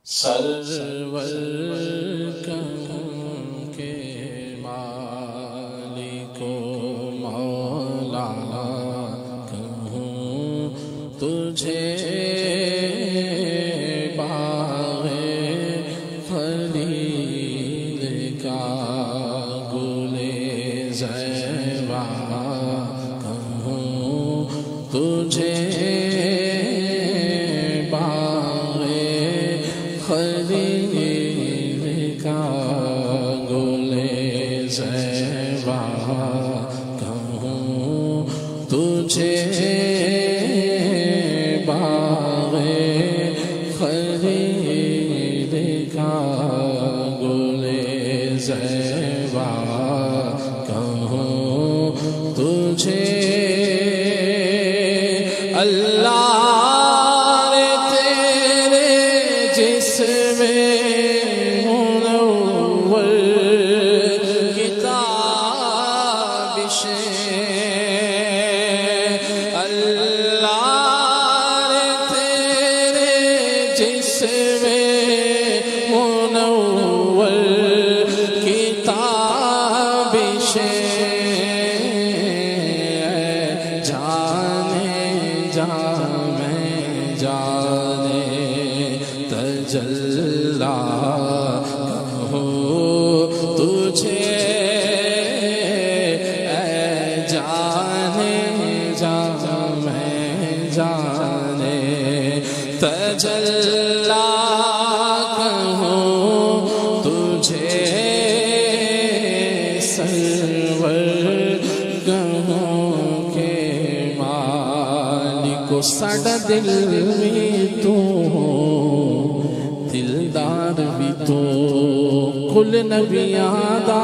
سرور کہوں کے مالک و مولا کہوں تجھے باغ خلیل کا گل زیبا کہوں تجھے خلیل کا گل زیبا کہوں تجھے باغ خلیل کا گل زیبا کہوں تجھے اللہ تجلا کہوں تجھے اے جانے جا میں جانے تجلا کہوں تجھے سرور کہوں کے مالک ساڈا دل میں تو دلدار بھی تو کل نبیاں دا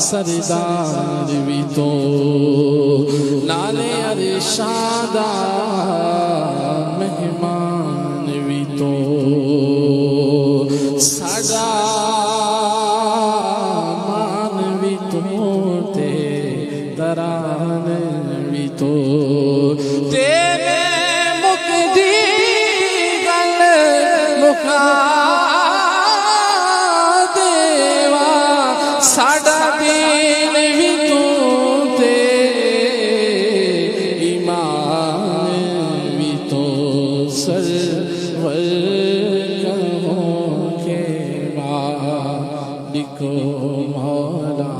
سردار بھی تو نالے ارشادہ مہمان بھی تو ساڈا مان بھی تو تے دران بھی تو تیرے مقدی دیوا ساڈا دین بھی تو تے ایمان بھی تو سرور کہوں کے مالک و مولا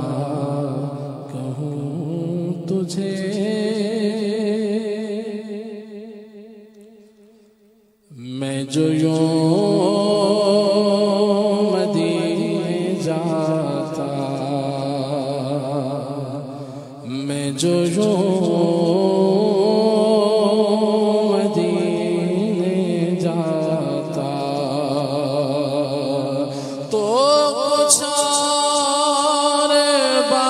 کہوں تجھے میں جو یوں مدینے جاتا میں جو یوں مدینے جاتا تو کچھ اور بات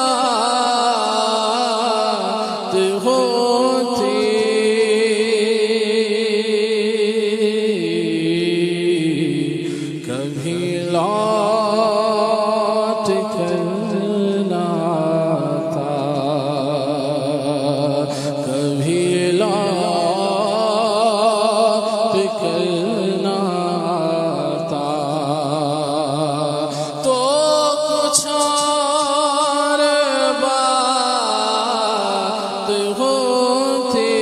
ہوتی لوٹ کر نہ آتا کبھی لوٹ کر نہ آتا تو کچھ اور بات ہوتی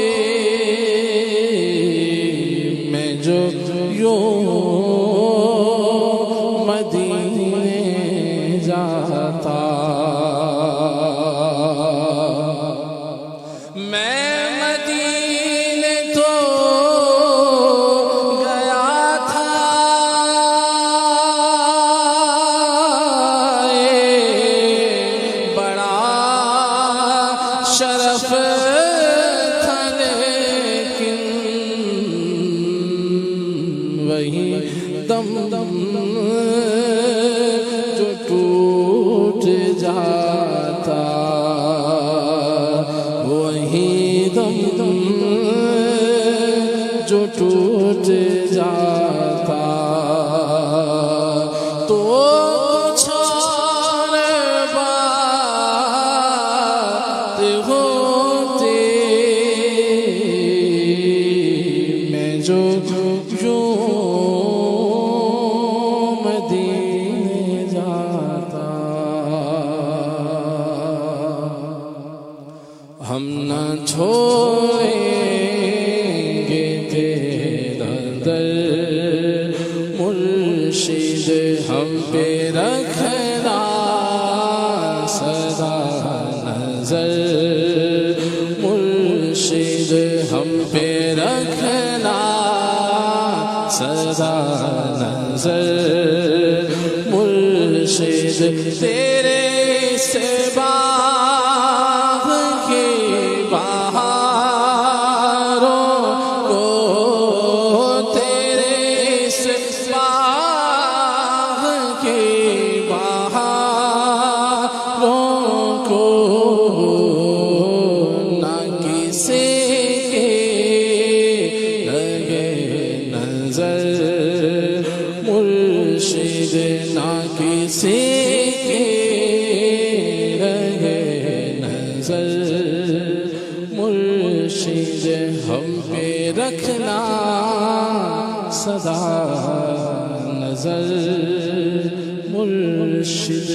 میں جو یوں مدینے جاتا میں مدینے تو گیا تھا بڑا شرف تھا لیکن وہی دم جو ٹوٹ جاتا وہی دم جو ٹوٹ جاتا تو کچھ اور بات ہوتی میں جو ہم پہ رکھنا سدا نظر مرشد ہم پہ رکھنا سدا نظر مرشد تیرے سے باغ کے بہاروں کو تیرے سے باغ کے بہاروں کو نہ کسی کے لگے نظر مرشد نہ کسی کے لگے نظر مرشد ہم پہ رکھنا سدا نظر مرشد